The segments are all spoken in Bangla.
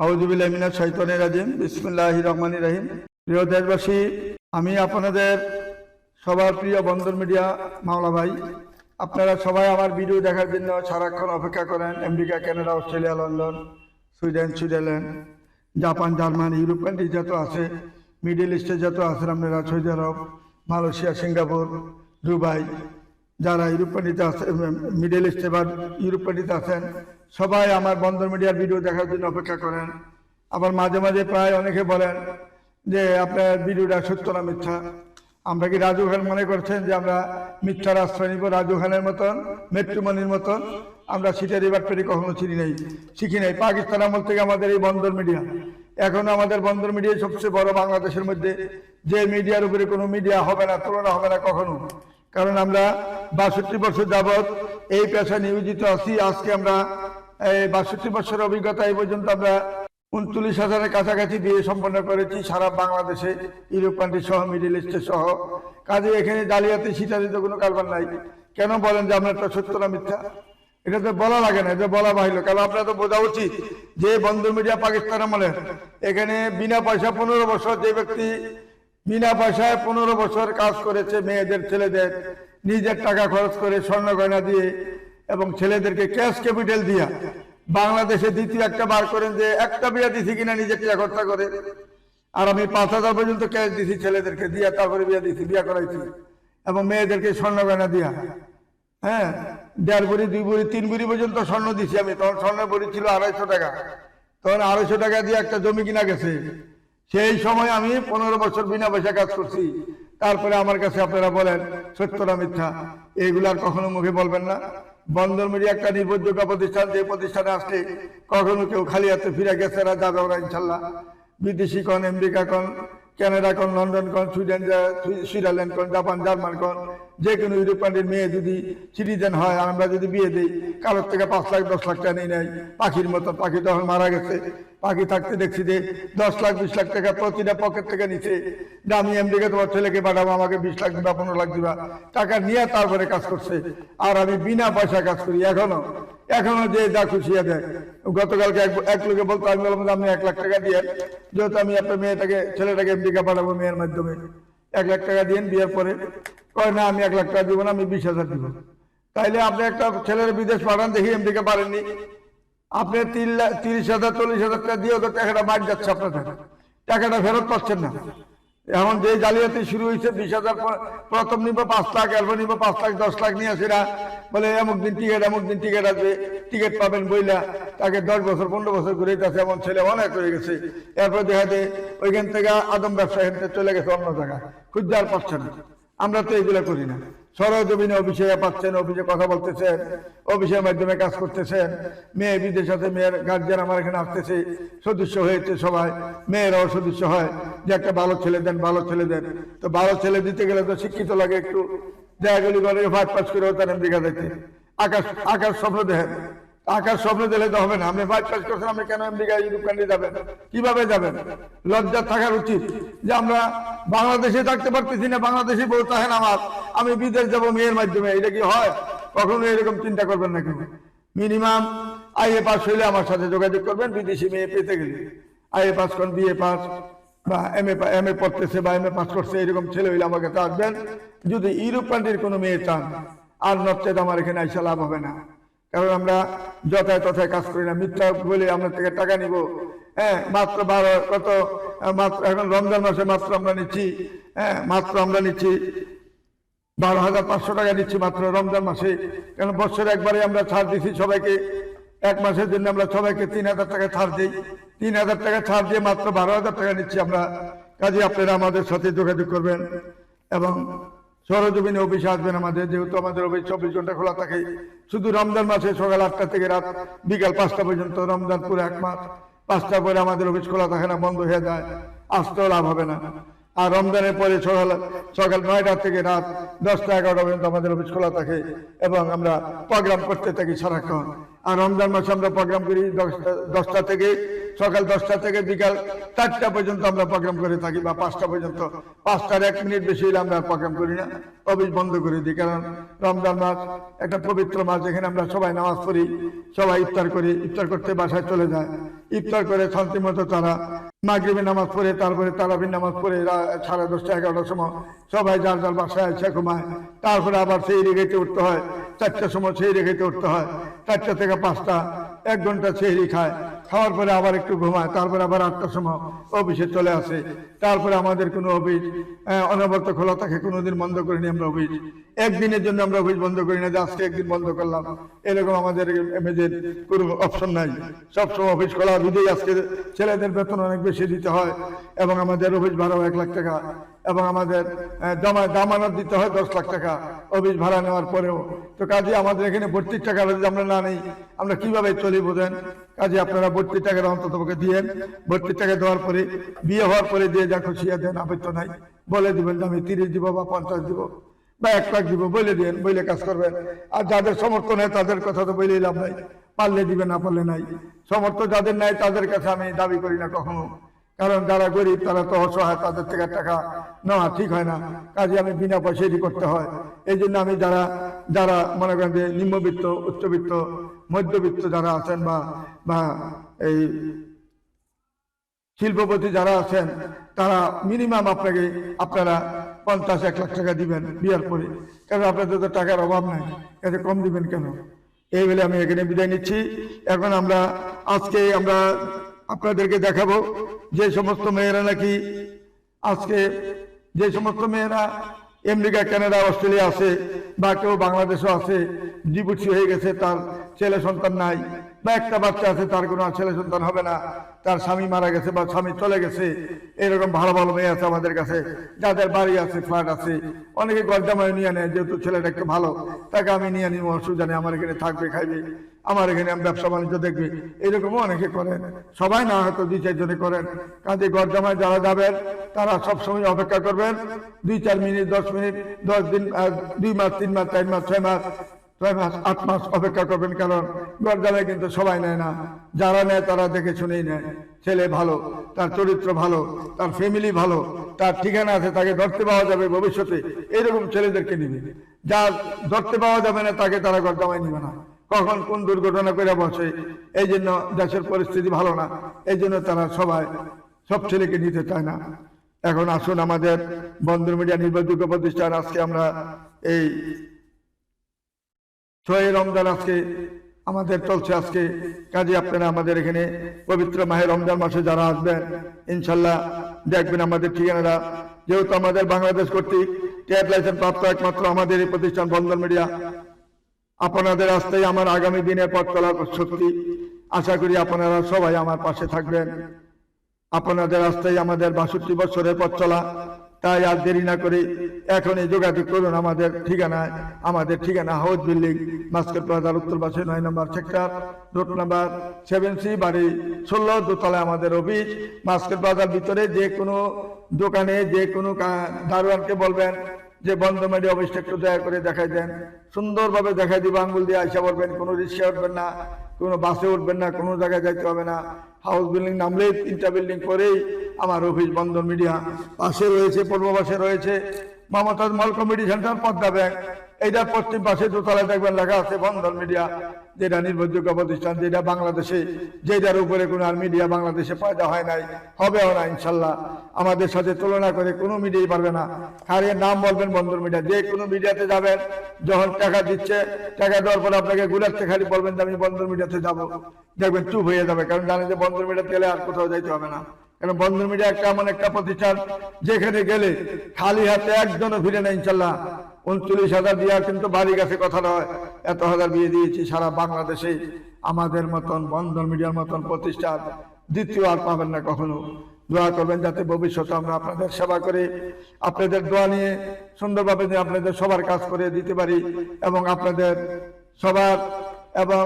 আউযুবিল্লাহি মিনাশ শাইতানির রাজিম। বিসমিল্লাহির রহমানির রহিম। প্রিয় দেশবাসী, আমি আপনাদের সবার প্রিয় বন্দর মিডিয়া মাওলা ভাই। আপনারা সবাই আমার ভিডিও দেখার জন্য সারাক্ষণ অপেক্ষা করেন। America, Canada, Australia, London, Sweden, Switzerland, Japan, Germany, Europe country যত আছে, মিডল ইস্টে যত আছেন আপনারা, সৌদি আরব, মালয়েশিয়া, সিঙ্গাপুর, দুবাই, যারা ইউরোপ কান্ট্রিতে আছে, মিডল ইস্টে বা ইউরোপ কান্ট্রিতে আছেন, সবাই আমার বন্দর মিডিয়ার ভিডিও দেখার জন্য অপেক্ষা করেন। আবার মাঝে মাঝে প্রায় অনেকে বলেন যে আপনার ভিডিওটা সত্য না মিথ্যা। আমরা কি রাজু খান মনে করছেন যে আমরা মিথ্যার আশ্রয় নিব? রাজু খানের মতন, মেট্রোমনির মতন আমরা সিটারি বাটপারি কখনো চিনি নাই, শিখি নাই। পাকিস্তান আমল থেকে আমাদের এই বন্দর মিডিয়া, এখনো আমাদের বন্দর মিডিয়া সবচেয়ে বড় বাংলাদেশের মধ্যে। যে মিডিয়ার উপরে কোনো মিডিয়া হবে না, তুলনা হবে না কখনো। কারণ আমরা ৬২ বছর যাবৎ এই পেশায় নিয়োজিত আছি। আজকে আমরা এই ৬২ বছরের অভিজ্ঞতা এই পর্যন্ত আমরা ৩৯,০০০-এর কাছাকাছি বিয়ে সম্পন্ন করেছি সারা বাংলাদেশে, ইউরোপ কান্ট্রি সহ, মিডিল ইস্টে সহ। কাজে এখানে জালিয়াতি সিটারিতে কোনো কারবার নাই। কেন বলেন যে আপনার সত্য না মিথ্যা? এটা তো বলা লাগে না, এটা বলা বাহিল। কারণ আপনার তো বোঝা উচিত যে বন্দর মিডিয়া পাকিস্তান আমলের, এখানে বিনা পয়সা ১৫ বছর যে ব্যক্তি বিনা পয়সায় ১৫ বছর কাজ করেছে, মেয়েদের ছেলেদের নিজের টাকা খরচ করে, স্বর্ণ গয়না দিয়ে এবং ছেলেদেরকে ক্যাশ ক্যাপিটাল দিয়া বাংলাদেশে দ্বিতীয় একটা বার করেন যে একটা বিয়া দিছি কিনা নিজে ক্রিয়া খরচা করে। আর আমি ৫,০০০ পর্যন্ত ক্যাশ দিছি ছেলেদেরকে দিয়া, তারপরে বিয়া করাইছি এবং মেয়েদেরকে স্বর্ণ গয়না দিয়া। হ্যাঁ, ১.৫ ভরি, ২ ভরি, ৩ ভরি পর্যন্ত স্বর্ণ দিছি আমি। তখন স্বর্ণ ভরি ছিল ২৫০ টাকা। তখন ২৫০ টাকা দিয়ে একটা জমি কিনা গেছে। সেই সময় আমি ১৫ বছর বিনা পয়সা কাজ করছি। তারপরে আমার কাছে আপনারা বলেন সত্য না মিথ্যা? এইগুলার কখনো মুখে বলবেন না। বন্দর মিডিয়া একটা নির্ভরযোগ্য প্রতিষ্ঠান, যে প্রতিষ্ঠানে আসলে কখনো কেউ খালি হাতে ফিরে গেছে না, যাবে ওরা ইনশাল্লাহ। বিদেশি কন, আমেরিকা কন, কানাডা কন, লন্ডন কন, সুইডেন, সুইজারল্যান্ড কন, জাপান, জার্মান কন, যে কোনো ইউরোপ কান্ট্রির মেয়ে যদি সিটিজেন হয়, আমরা যদি বিয়ে দিই, কারোর থেকে ৫ লাখ ১০ লাখ টাকা নিয়ে নেয়। পাখির মতো, পাখি তখন মারা গেছে। পাখি থাকতে দেখছি যে ১০ লাখ ২০ লাখ টাকা প্রতিটা পকেট থেকে নিচ্ছে। আমি আমেরিকা তোমার ছেলেকে পাঠাবো, আমাকে ২০ লাখ দিবা, ১৫ লাখ দিবা, টাকা নিয়ে তারপরে কাজ করছে। আর আমি বিনা পয়সা কাজ করি এখনো যে যা খুশি দেয়। গতকালকে এক লোকে বলতো, আমি বললাম আপনি ১ লাখ টাকা দিয়ে, যেহেতু আমি আপনার ছেলেটাকে আমেরিকা পাঠাবো মেয়ের মাধ্যমে, ১ লাখ টাকা দিয়ে বিয়ের পরে কয় না আমি ১ লাখ টাকা দিব না, আমি ২০,০০০ দিব। তাইলে আপনি একটা ছেলের বিদেশ পাঠান, দেখি আমেরিকা পারেননি, আপনি ৩০,০০০ ৪০,০০০ টাকা দিয়ে ওদের টাকাটা মার যাচ্ছে, আপনার টাকাটা ফেরত পাচ্ছেন না। এখন যে জালিয়াতি শুরু হয়েছে, ২০,০০০ প্রথম নিব ৫ লাখ, এরপর নিব ৫ লাখ ১০ লাখ নিয়ে আসেরা বলে অমুক দিন টিকিট আসবে, টিকিট পাবেন বইলা তাকে ১০ বছর ১৫ বছর ঘুরে যাচ্ছে। এমন ছেলে অনেক হয়ে গেছে। এরপর দেখা যায় ওইখান থেকে আদম ব্যবসা চলে গেছে অন্য জায়গায়, খুঁজতে আর পাচ্ছে না। আমরা তো এগুলো করি না। সরজমিনে অফিসে পাচ্ছেন, অফিসে কথা বলতেছেন, অফিসের মাধ্যমে কাজ করতেছেন। মেয়ে বিদেশ আছে, মেয়ের গার্জিয়ান আমার এখানে আসতেছে, সদস্য হয়েছে সবাই, মেয়েরাও সদস্য হয় যে একটা ভালো ছেলে দেন, ভালো ছেলে দেন। তো ভালো ছেলে দিতে গেলে তো শিক্ষিত লাগে একটু। জায়গাগুলি করে 5 পাস করেও তার আমেরিকা যাইতে আকাশ স্বপ্ন দেখেন। আকাশ স্বপ্ন দিলে তো হবে না। আপনি 5 পাস করছেন, আপনি কেন আমেরিকা ইউরোপ কান্ট্রি যাবেন? কিভাবে যাবেন? লজ্জা থাকার উচিত যে আমরা বাংলাদেশে থাকতে পারতেছি না, বাংলাদেশে বউ থাকেন আমার, আমি বিদেশ যাবো মেয়ের মাধ্যমে। এটা কি হয়? কখনো এরকম চিন্তা করবেন না। কেউ মিনিমাম আইএ পাস হইলে আমার সাথে যোগাযোগ করবেন। বিদেশি মেয়ে পেতে গেলে আইএ পাস করেন, বিএ পাস বা এমএ পড়তেছে বা এমএ পাস করছে, এরকম ছেলে হইলে আমার কাছে আসবেন। যদি ইউরোপ কান্ট্রির কোনো মেয়ে চান, আর নচেত আমার এখানে আইসা লাভ হবে না। কারণ আমরা যথায় তথায় কাজ করি না। মিথ্যা বলে আপনার থেকে টাকা নিব। হ্যাঁ, মাত্র এখন রমজান মাসে মাত্র আমরা নিচ্ছি ১২,৫০০ টাকা নিচ্ছি মাত্র রমজান মাসে। কারণ বছরে একবারে আমরা ছাড় দিচ্ছি সবাইকে। 1 মাসের জন্য আমরা সবাইকে ৩,০০০ টাকা ছাড় দিই। ৩,০০০ টাকা ছাড় দিয়ে মাত্র ১২,০০০ টাকা নিচ্ছি আমরা। কাজে আপনারা আমাদের সাথে যোগাযোগ করবেন এবং সরজমিনে অফিসে আসবেন আমাদের। যেহেতু আমাদের অফিস ২৪ ঘন্টা খোলা থাকে, শুধু রমজান মাসে সকাল ৮টা থেকে রাত বিকাল ৫টা পর্যন্ত। রমজান পুরো ১ মাস ৫টার পরে আমাদের অফিস খোলা থাকে না, বন্ধ হয়ে যায়, আসতেও লাভ হবে না। আর রমজানের পরে সকাল ৯টা থেকে রাত 10টা 11টা পর্যন্ত আমাদের অফিস খোলা থাকে এবং আমরা প্রোগ্রাম করতে থাকি সারাক্ষণ। আর রমজান মাসে আমরা প্রোগ্রাম করি 10টা থেকে, সকাল 10টা থেকে বিকাল 4টা পর্যন্ত আমরা প্রোগ্রাম করে থাকি, বা 5টা পর্যন্ত। 5টার 1 মিনিট বেশি হলে আমরা প্রোগ্রাম করি না, অফিস বন্ধ করে দিই। কারণ রমজান মাস একটা পবিত্র মাস, যেখানে আমরা সবাই নামাজ পড়ি, সবাই ইফতার করি, ইফতার করতে বাসায় চলে যায়। ইফতার করে শান্তি মতো তারা মাগরিবের নামাজ পড়ে তারপরে তারাবির নামাজ পড়ে 10:30 11টার সময় সবাই যার যার বাসায় এসে ঘুমায়। তারপরে আবার সেই রেখেতে উঠতে হয় 4টার সময়, সেই রেখেতে উঠতে হয় 4টা থেকে 5টা, 1 ঘন্টা সেহরি খায়, খাওয়ার পরে আবার একটু ঘুমায়, তারপরে আবার 8টার সময় অফিসে চলে আসে। তারপরে আমাদের কোনো অফিস অনবরত খোলা থাকে, কোনোদিন বন্ধ করিনি আমরা অফিস। একদিনের জন্য আমরা অফিস বন্ধ করি না যে আজকে একদিন বন্ধ করলাম, এরকম আমাদের এমএজের কোনো অপশন নাই। সবসময় অফিস খোলা, বিধেই আজকে ছেলেদের বেতন অনেক বেশি দিতে হয় এবং আমাদের অফিস ভাড়াও 1 লাখ টাকা এবং আমাদের জামানত দিতে হয় 10 লাখ টাকা অফিস ভাড়া নেওয়ার পরেও। তো কাজে আমাদের এখানে ভর্তির টাকা যদি আমরা না নেই আমরা কিভাবে চলি বোঝেন? কাজে আপনারা ভর্তির টাকাটা অন্তত দিয়েন। ভর্তির টাকা দেওয়ার পরে বিয়ে হওয়ার পরে যে যা খুশি দেন, আপত্তি নাই, বলে দিবেন যে আমি 30 দিব বা 50 দিব বা 1 লাখ দিব, বলে দিন, বলে কাজ করবেন। আর যাদের সমর্থন হয় তাদের কথা তো বলেই লাভ নাই, পারলে দিবেন না পারলে নাই। সমর্থ যাদের নাই তাদের কাছে আমি দাবি করি না কখনো, কারণ যারা গরিব তারা তো অসহায়, তাদের থেকে টাকা নেওয়া ঠিক হয় না। কাজে আমি বিনা পয়সায় করতে হয়। এই জন্য আমি যারা মনে করেন যে নিম্নবিত্ত, উচ্চবিত্ত, মধ্যবিত্ত যারা আছেন বা এই শিল্পপতি যারা আছেন তারা মিনিমাম আপনারা 50-1 লাখ টাকা দিবেন বিয়ার পরে, কারণ আপনাদের তো টাকার অভাব নাই, এতে কম দিবেন কেন? এই বলে আমি এখানে বিদায় নিচ্ছি। এখন আজকে আমরা আপনাদেরকে দেখাবো যে সমস্ত মেয়েরা নাকি আজকে, যে সমস্ত মেয়েরা আমেরিকা, কানাডা, অস্ট্রেলিয়া আছে বা কেউ বাংলাদেশও আছে, ডিভোর্সি হয়ে গেছে, তার ছেলে সন্তান নাই বা একটা বাচ্চা আছে, তার কোনো ছেলে সন্তান হবে না, তার স্বামী মারা গেছে বা স্বামী চলে গেছে, এরকম ভালো ভালো মেয়ে আছে আমাদের কাছে, যাদের বাড়ি আছে, ফ্ল্যাট আছে, অনেকে গরজামায় নিয়ে নেয়, যেহেতু ছেলেটা একটু ভালো, তাকে আমি নিয়ে নিব, অসুবিধা নেই, আমার এখানে থাকবে, খাইবে, আমার এখানে ব্যবসা বাণিজ্য দেখবে, এরকমও অনেকে করেন, সবাই না হয়তো 2-4 জনে করেন। কাজে গরজামায় যারা যাবেন তারা সবসময় অপেক্ষা করবেন 2-4 মিনিট, 10 মিনিট, 10 দিন, 2 মাস, 3 মাস, 4 মাস, 6 মাস, 8 মাস অপেক্ষা করবেন, কারণ গরজামায় কিন্তু সবাই নেয় না, যারা নেয় তারা দেখে শুনেই নেয়। ছেলে ভালো, তার চরিত্র ভালো, তার ফ্যামিলি ভালো, তার ঠিকানা আছে, তাকে ধরতে পাওয়া যাবে ভবিষ্যতে, এরকম ছেলেদেরকে নিবে। যার ধরতে পাওয়া যাবে না তাকে তারা গরজামায় নিবে না, কখন কোন দুর্ঘটনা করে বসে। এই জন্য দেশের পরিস্থিতি ভালো না, এই জন্য তারা সব ছেলেকে নিতে চায় না। এখন আসুন, আমাদের বন্ধন মিডিয়া নির্ভরযোগ্য প্রতিষ্ঠান, আজকে আমরা এই 6 রমজান আজকে আমাদের চলছে আজকে। কাজে আপনারা আমাদের এখানে পবিত্র মাহে রমজান মাসে যারা আসবেন ইনশাল্লাহ দেখবেন আমাদের ঠিকানাটা, যেহেতু আমাদের বাংলাদেশ কর্তৃক ট্রেড লাইসেন্স প্রাপ্ত একমাত্র আমাদের এই প্রতিষ্ঠান বন্ধন মিডিয়া। আপনাদের রাস্তায় আমার আগামী দিনের পথ চলার শক্তি, আশা করি আপনারা সবাই আমার পাশে থাকবেন। আপনাদের রাস্তায় আমাদের 62 বছরের পথ চলা, তাই আর দেরি না করে এখনই যোগাযোগ করুন আমাদের ঠিকানায়। আমাদের ঠিকানা হাউস বিল্ডিং, মাস্কের প্লাজার উত্তর পাশে 9 নম্বর সেক্টর, রোড নাম্বার 7C, বাড়ি 16, দোতলায় আমাদের অফিস। মাস্কের প্লাজার ভিতরে যে কোনো দোকানে, যে কোনো দারোয়ানকে বলবেন যে বন্ধন মিডিয়া অফিসটা একটু দয়া করে দেখাই দেন, সুন্দরভাবে দেখাই দিব, আঙ্গুল দিয়ে আইসা বলবেন। কোনো রিক্সা উঠবেন না, কোনো বাসে উঠবেন না, কোনো জায়গায় যাইতে হবে না। হাউস বিল্ডিং নামলেই 3টা বিল্ডিং পরেই আমার অফিস বন্ধন মিডিয়া। পাশে রয়েছে, পূর্ব পাশে রয়েছে মমতাজ মল কমিটি সেন্টার, পদ্মা ব্যাংক। এইটার পশ্চিম পাশে দোতলায় দেখবেন লেখা আছে বন্ধন মিডিয়া, যেটা নির্ভরযোগ্য প্রতিষ্ঠান, যেটা বাংলাদেশে, যেটার উপরে কোনো আর মিডিয়া বাংলাদেশে পয়দা হয় নাই, হবেও না ইনশাল্লাহ। আমাদের সাথে তুলনা করে কোনো মিডিয়াই পারবে না। খারের নাম বলবেন বন্ধন মিডিয়া, যে কোনো মিডিয়াতে যাবেন, যখন টাকা দিচ্ছে, টাকা দেওয়ার পর আপনাকে ঘুরাতে খালি বলবেন যে আমি বন্ধন মিডিয়াতে যাবো, দেখবেন চুপ হয়ে যাবে, কারণ জানেন যে বন্ধন মিডিয়াতে গেলে আর কোথাও যাইতে হবে না। কারণ বন্ধন মিডিয়া এমন একটা প্রতিষ্ঠান যেখানে গেলে খালি হাতে একজনও ফিরে না ইনশাল্লাহ। 39,000 দিয়া কিন্তু বাড়ি গেছে কথা নয়, এত হাজার বিয়ে দিয়েছি সারা বাংলাদেশে। আমাদের মতন বন্ধন মিডিয়ার মতন প্রতিষ্ঠান দ্বিতীয় আর পাবেন না কখনো। দোয়া করবেন যাতে ভবিষ্যতে আমরা আপনাদের সেবা করে, আপনাদের দোয়া নিয়ে সুন্দরভাবে যে আপনাদের সবার কাজ করে দিতে পারি এবং আপনাদের সবার এবং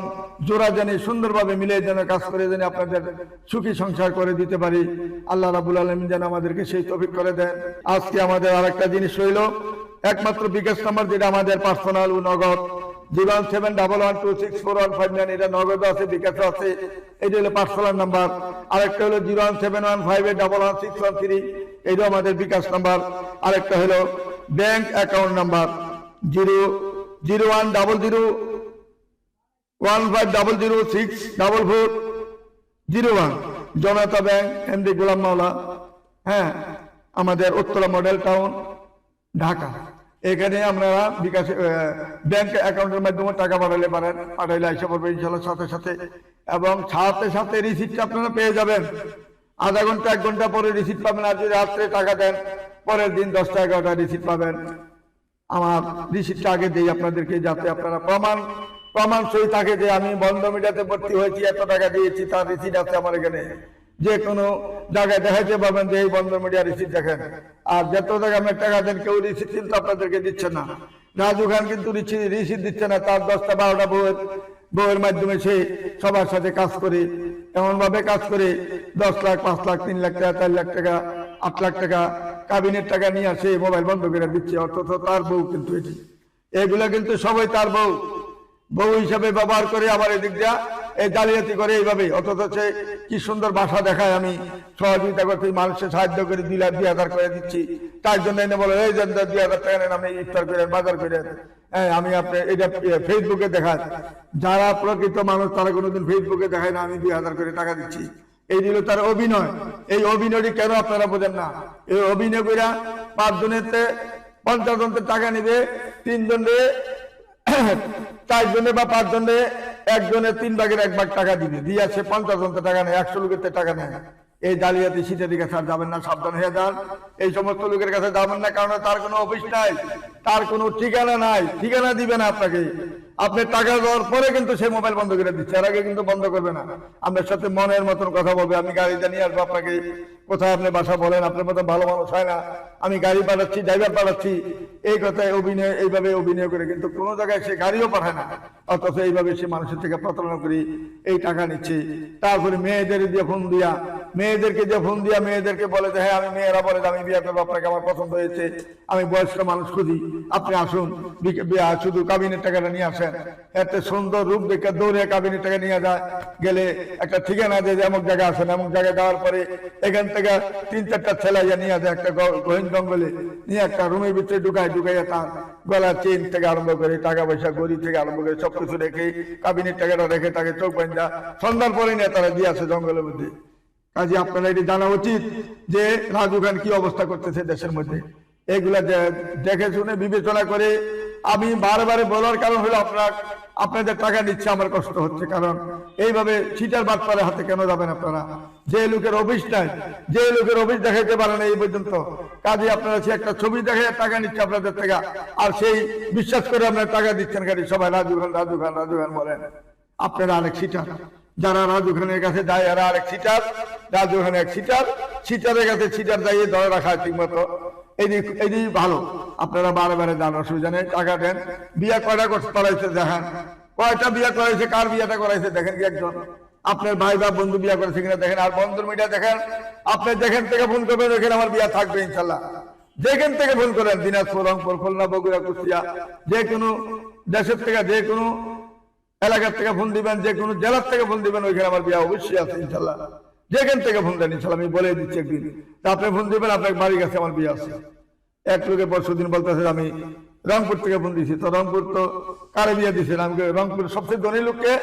জোড়া জানি সুন্দরভাবে মিলে যেন কাজ করে যেন আপনাদের সুখী সংসার করে দিতে পারি। আল্লাহ রাব্বুল আলামিন যেন আমাদেরকে সেই তৌফিক করে দেন। আজকে আমাদের আরেকটা জিনিস হইল, একমাত্র বিকাশ নাম্বার যেটা আমাদের পার্সোনাল ও নগদ 01711264159, এটা নগদ আছে, বিকাশ আছে, এটা হলো পার্সোনাল নাম্বার। আরেকটা হলো 01715811613, এইটাও আমাদের বিকাশ নাম্বার। আরেকটা হলো ব্যাংক অ্যাকাউন্ট নাম্বার 0010015006444 01 জনতা ব্যাংক, এমডি গোলাম মাওলা, হ্যাঁ, আমাদের উত্তরা মডেল টাউন, ঢাকা। এখানে আপনারা বিকাশ ব্যাংক অ্যাকাউন্টের মাধ্যমে টাকা পাঠাইলে পারেন, পাঠাইলে এসে পড়বে ইনশাল্লাহ সাথে সাথে, এবং সাথে সাথে রিসিপ্টটা আপনারা পেয়ে যাবেন। আধা ঘন্টা 1 ঘন্টা পরে রিসিপ্ট পাবেন। আর যদি রাত্রে টাকা দেন, পরের দিন 10টা 11টা রিসিপ্ট পাবেন। আমার রিসিপ্টটা আগে দিই আপনাদেরকে, যাতে আপনারা প্রমাণ সই থাকে যে আমি বন্ধ মিডিয়াতে ভর্তি হয়েছি, এত টাকা দিয়েছি, তার রিসিপ্ট আছে আমার এখানে। যে কোনো জায়গায় দেখাইতে পারবেন যে এই বন্ধ মিডিয়া রিসিপ্ট দেখেন। আর যত টাকা আপনার টাকা দেন, কেউ রিসিপ্ট কিন্তু আপনাদেরকে দিচ্ছে না। রাজু খান কিন্তু রিসিপ্ট দিচ্ছে না। তার 10টা 12টা বউয়ের মাধ্যমে সে সবার সাথে কাজ করে, এমন ভাবে কাজ করে 10 লাখ, 5 লাখ, 3 লাখ টাকা, 4 লাখ টাকা, 8 লাখ টাকা কাবিনের টাকা নিয়ে আসে মোবাইল বন্ধ করে দিচ্ছে। অথচ তার বউ কিন্তু এগুলা কিন্তু সবাই তার বউ হিসাবে ব্যবহার করে, আবার এদিক দিয়া এই জালিয়াতি করে এইভাবে। অথচ সে কি সুন্দর ভাষা দেখায়, আমি সহযোগিতা করছি, মানুষের সাহায্য করে 2 লাখ 2,000 করে দিচ্ছি। তার জন্য এনে বলে এই যে 2,000 টাকা নেন, আপনি ইফতার করেন, বাজার করেন। হ্যাঁ, আমি আপনি এটা ফেসবুকে দেখায়। যারা প্রকৃত মানুষ তারা কোনোদিন ফেসবুকে দেখায় না আমি 2,000 করে টাকা দিচ্ছি। এই দিল তার অভিনয়। এই অভিনয়টি কেন আপনারা বোঝেন না? এই অভিনয় করে 5 জনেতে 50 জনের টাকা নিবে, 3 জনে 4 জনে বা 5 জনে 1 জনের 3 ভাগের 1 ভাগ টাকা দিবে, দিয়ে সে 50 জনের টাকা নেয়, 100 লোকের টাকা নেয়। এই জালিয়াতি সিটারি কাছে আর যাবেন না, সাবধান হয়ে যান। এই সমস্ত লোকের কাছে যাবেন না, কারণ তার কোনো অফিস নাই, তার কোনো ঠিকানা নাই, ঠিকানা দিবে না আপনাকে। আপনি টাকা দেওয়ার পরে কিন্তু সে মোবাইল বন্ধ করে দিচ্ছে, এর আগে কিন্তু বন্ধ করবে না। আপনার সাথে মনের মতন কথা বলবে, আমি গাড়িটা নিয়ে আসবো আপনাকে, কোথায় আপনি বাসা বলেন, আপনার মতো ভালো মানুষ হয় না, আমি গাড়ি পাঠাচ্ছি, ড্রাইভার পাঠাচ্ছি, এই কথায় অভিনয়, এইভাবে অভিনয় করে কিন্তু কোনো জায়গায় সে গাড়িও পাঠায় না। অথচ এইভাবে সে মানুষের থেকে প্রতারণা করে এই টাকা নিচ্ছে। তারপরে মেয়েদের দিয়ে ফোন দিয়া, মেয়েদেরকে বলে যে হ্যাঁ, আমি মেয়েরা বলে যে আমি বিয়ে করবো, আপনাকে আমার পছন্দ হয়েছে, আমি বয়স্ক মানুষ খুঁজি, আপনি আসুন, শুধু কাবিনের টাকাটা নিয়ে আসেন। এতে সুন্দর রূপ দেখে দৌড়ে কাবিনের টাকা নিয়ে যায়, গেলে একটা ঠিকানা দিয়ে যে এমন জায়গায় আসেন, এমন জায়গায় যাওয়ার পরে এখান থেকে 3-4টা ছেলে নিয়ে যায় একটা গহীন জঙ্গলে, নিয়ে একটা রুমের ভিতরে ঢুকাইয়া তার গলার চেন থেকে আরম্ভ করে, টাকা পয়সা গড়ি থেকে আরম্ভ করে সবকিছু রেখে, কাবিনের টাকাটা রেখে তাকে চোখ বান্ধা সন্ধ্যার পরে নিয়ে তারা দিয়ে আসে জঙ্গলের মধ্যে। কাজে আপনারা এটি জানা উচিত যে রাজু খান কি অবস্থা করতেছে দেশের মধ্যে। এগুলা দেখে শুনে বিবেচনা করে আমি বারে বলার কারণ হলো আপনাদের টাকা নিচ্ছে, আমার কষ্ট হচ্ছে। কারণ এইভাবে চিটার বাটপারের হাতে কেন যাবেন আপনারা? যে লোকের অফিস নাই, যে লোকের অফিস দেখাইতে পারেন এই পর্যন্ত, কাজে আপনারা সে একটা ছবি দেখে টাকা নিচ্ছে আপনাদের থেকে, আর সেই বিশ্বাস করে আপনারা টাকা দিচ্ছেন। কাজে সবাই রাজু খান বলেন। আপনারা আরেক সিটার, যারা রাজু খানের কাছে যায় এরা আরেক সিটার, রাজু খান এক সিটার, সিটারের কাছে সিটার যাইয়ে ধরে রাখা ঠিক মতো। এই ভালো, আপনারা বারে যান, অসুবিধা নেই, টাকা দেন। বিয়ে কয়টা করাইছে দেখেন, কয়টা বিয়ে করাইছে, কার বিয়েটা করাইছে দেখেন কি একজন। আপনার ভাই বা বন্ধু বিয়ে করেছে কিনা দেখেন। আর বন্ধুর মিডিয়া দেখেন, আপনি যেখান থেকে ফোন করবেন ওখানে আমার বিয়ে থাকবে ইনশাল্লাহ। যেখান থেকে ফোন করেন, দিনাজপুর, রংপুর, খুলনা, বগুড়া, কুষ্টিয়া, যে কোনো দেশের থেকে, যে কোনো এলাকার থেকে ফোন দিবেন, যে কোনো জেলার থেকে ফোন দিবেন, ওইখানে আমার বিয়ে অবশ্যই আছে ইনশাল্লাহ। যেখান থেকে ফোন দেন ইনশাল্লাহ, আমি বলে দিচ্ছি একদিন আপনি ফোন দিবেন, আপনার বাড়ির কাছে আমার বিয়ে আছে। এক লোকে পরশুদিন বলতেছে আমি রংপুর থেকে ফোন দিছি, তো রংপুর তো কারে বিয়ে দিচ্ছেন? আমি রংপুর সবচেয়ে ধনী লোককে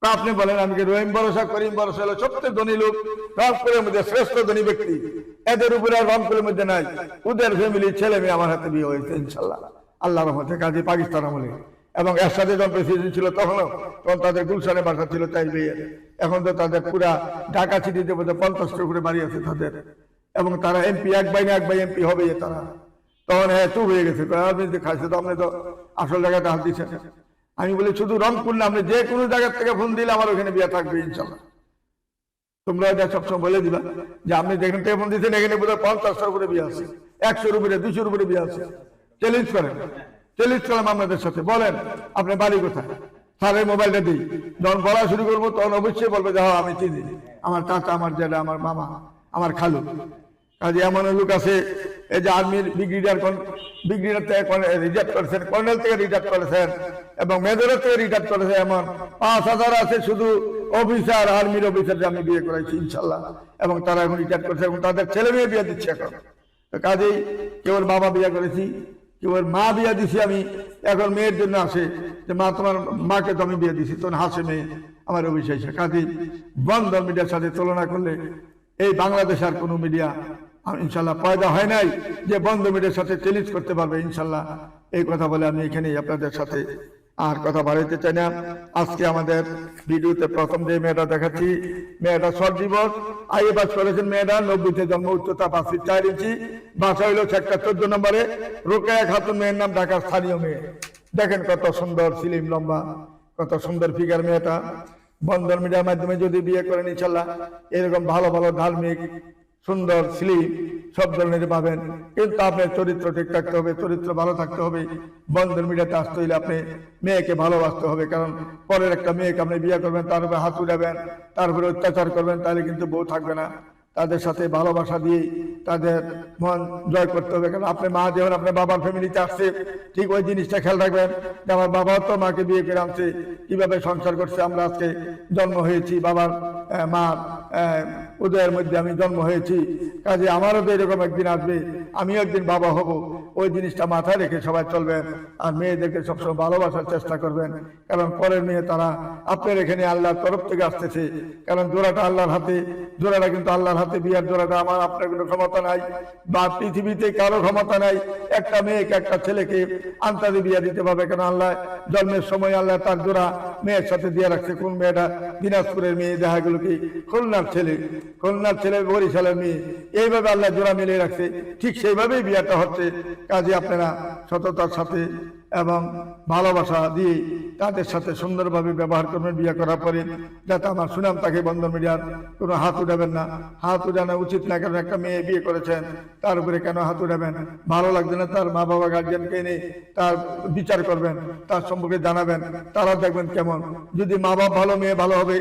আপনি বলেন, আমি রহিম ভরসা, করিম ভরসা হলো সবচেয়ে ধনী লোক, রংপুরের মধ্যে শ্রেষ্ঠ ধনী ব্যক্তি। এদের উপরে আর রংপুরের মধ্যে নাই। ওদের ফ্যামিলির ছেলে মেয়ে আমার হাতে বিয়ে হয়েছে ইনশাল্লাহ, আল্লাহ রহমতে। কাজে পাকিস্তান আমলে এবং এর সাথে যখন প্রেসিডেন্ট ছিল তখন তাদের গুলশানে বাসা ছিল, তাই বিয়ে। এখন তো তাদের পুরা ঢাকা সিটিতে বোধহয় 50টা করে বাড়ি আছে তাদের, এবং তারা এমপি, এক বাই এমপি হবে তারা। তখন হ্যাঁ চুপ হয়ে গেছে, আপনি খাইছে তো, আপনি তো আসল জায়গাটা হাত দিচ্ছেন। আমি বলি শুধু রংপুর না, আপনি যে কোনো জায়গার থেকে ফোন দিলে আমার ওখানে বিয়ে থাকবে ইনশাল্লাহ। তোমরা এটা সবসময় বলে দিবা যে আপনি যেখান থেকে ফোন দিচ্ছেন এখানে বোধহয় 50টার উপরে বিয়ে আছে, 100-র উপরে, 200-র উপরে বিয়ে আছে। চ্যালেঞ্জ করেন, আপনাদের সাথে বলেন আপনার বাড়ি কোথায়, স্যারের মোবাইলটা দিই। যখন বলা শুরু করবো তখন অবশ্যই বলবে যে হ্যাঁ আমি চিনি, আমার চাচা, আমার জেঠা, আমার মামা, আমার খালু। কাজে এমন লোক আছে, এই যে আর্মির ব্রিগেডিয়ার থেকে রিটায়ার করেছেন, কর্নেল থেকে রিটায়ার করেছেন, এবং মেজরের থেকে রিটায়ার করেছেন। এমন 5,000 আছে শুধু অফিসার, আর্মির অফিসার যে আমি বিয়ে করাইছি ইনশাল্লাহ, এবং তারা এখন রিটায়ার করেছে এবং তাদের ছেলে মেয়ে বিয়ে দিচ্ছে এখন। তো কাজেই কেউ বাবা বিয়ে করেছি, কেউ মা বিয়ে দিছি আমি। এখন মেয়ের জন্য আসে যে মা, তোমার মাকে তো আমি বিয়ে দিছি, তখন হাসে মেয়ে, আমার অভিষেক কাজী বন্ধন মিডিয়ার সাথে তুলনা করলে এই বাংলাদেশ আর কোনো মিডিয়া ইনশাল্লাহ পয়দা হয় নাই যে বন্ধ মিডিয়ার সাথে চ্যালেঞ্জ করতে পারবে ইনশাল্লাহ। এই কথা বলে আমি এখানেই আপনাদের সাথে আর কথা বাড়াইতে চাই না। আজকে আমাদের ভিডিওতে প্রথম যে মেয়েটা দেখাচ্ছি, মেয়েটা 6 দিবস আইএ পাস করেছেন। মেয়েটা 90-তে জন্ম, উচ্চতা 5 ফিট 4 ইঞ্চি, বাসা হইল সেক্টর 14 নম্বরে। রোকেয়া খাতুন মেয়ের নাম, ঢাকার স্থানীয় মেয়ে। দেখেন কত সুন্দর, স্লিম, লম্বা, কত সুন্দর ফিগার মেয়েটা। বন্ধন মিডিয়ার মাধ্যমে যদি বিয়ে করেন ইনশাল্লাহ এরকম ভালো ভালো ধার্মিক সুন্দর স্লিম সব ধরনের পাবেন। কিন্তু আপনার চরিত্র ঠিক থাকতে হবে, চরিত্র ভালো থাকতে হবে। বন্ধন মিডিয়াতে আসতে হইলে আপনি মেয়েকে ভালোবাসতে হবে, কারণ পরের একটা মেয়েকে আপনি বিয়ে করবেন, তার উপরে হাত উঠাবেন, তার উপরে অত্যাচার করবেন, তাহলে কিন্তু বউ থাকবে না। তাদের সাথে ভালোবাসা দিয়ে তাদের মন জয় করতে হবে। কারণ আপনি মা যেমন আপনার বাবার ফ্যামিলিতে আসছে, ঠিক ওই জিনিসটা খেয়াল রাখবেন যে আমার বাবাও তো মাকে বিয়ে করে আনছে, কিভাবে সংসার করছে। আমরা আজকে জন্ম হয়েছি বাবার মার উদয়ের মধ্যে আমি জন্ম হয়েছি, কাজে আমারও তো এরকম একদিন আসবে, আমিও একদিন বাবা হব। ওই জিনিসটা মাথায় রেখে সবাই চলবেন। আর মেয়েদেরকে সবসময় ভালোবাসার চেষ্টা করবেন, কারণ পরের মেয়ে তারা আপনার এখানে আল্লাহর তরফ থেকে আসতেছে। কারণ জোড়াটা আল্লাহর হাতে, জোড়াটা কিন্তু আল্লাহর হাতে। বিয়ার জোড়াটা আমার আপনার কোনো ক্ষমতা নাই, বা পৃথিবীতে কারো ক্ষমতা নাই একটা মেয়েকে একটা ছেলেকে আন্তাজে বিয়া দিতে পারবে। কারণ আল্লাহ জন্মের সময় আল্লাহ তার জোড়া মেয়ের সাথে দিয়ে রাখছে। কোন মেয়েটা? দিনাজপুরের মেয়ে, দেখা গেল কি খুলনার ছেলে, খুলনার ছেলে বরিশালের মেয়ে, এইভাবে আল্লাহ জোড়া মিলিয়ে রাখছে। ঠিক সেইভাবেই বিয়াটা হচ্ছে। কাজে আপনারা সততার সাথে এবং ভালোবাসা দিয়ে তাদের সাথে সুন্দরভাবে ব্যবহার করবেন। বিয়ে করার পরে যাতে আমার সুনাম তাকে বন্ধন মিডিয়ার কোনো হাত উঠাবেন না, হাত উঠানো উচিত না। কারণ একটা মেয়ে বিয়ে করেছেন, তার উপরে কেন হাত উঠাবেন? ভালো লাগছে না, তার মা বাবা গার্জিয়ানকে এনে তার বিচার করবেন, তার সম্পর্কে জানাবেন, তারা দেখবেন কেমন। যদি মা বাপ ভালো, মেয়ে ভালো হবে।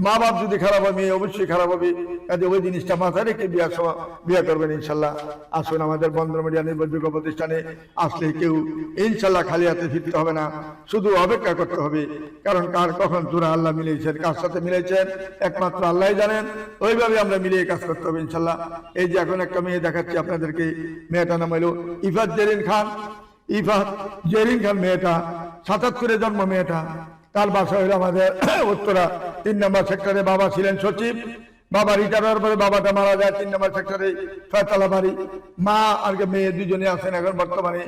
মা বাপ যদি খারাপ হয়, মেয়ে অবশ্যই খারাপ হবে। কাজে ওই জিনিসটা মাথায় রেখে বিয়ার সময় বিয়ে করবেন ইনশাল্লাহ। আসুন আমাদের বন্ধন মিডিয়া নির্ভরযোগ্য প্রতিষ্ঠানে আসলে কেউ ইনশাল্লাহ খালি হাতে ফিরতে হবে না, শুধু অপেক্ষা করতে হবে। কারণ কার কখন জোড়া আল্লাহ মিলিয়েছেন, কার সাথে মিলিয়েছেন একমাত্র আল্লাহ জানেন। ওইভাবে আমরা মিলিয়ে কাজ করতে হবে ইনশাল্লাহ। এই যে এখন একটা মেয়ে দেখাচ্ছি আপনাদেরকে, মেয়েটার নাম হলো ইফাত জেরিন খান। ইফাত জেরিন খান মেয়েটা 77-এ জন্ম মেয়েটা। তার বাসা হইল আমাদের উত্তরা 3 নম্বর সেক্টরে। বাবা ছিলেন সচিব, বাবা রিটায়ার হওয়ার পরে বাবাটা মারা যায় 3 নম্বর সেক্টরে 6তলা বাড়ি। মা আর মেয়ে দুজনে আছেন এখন বর্তমানে।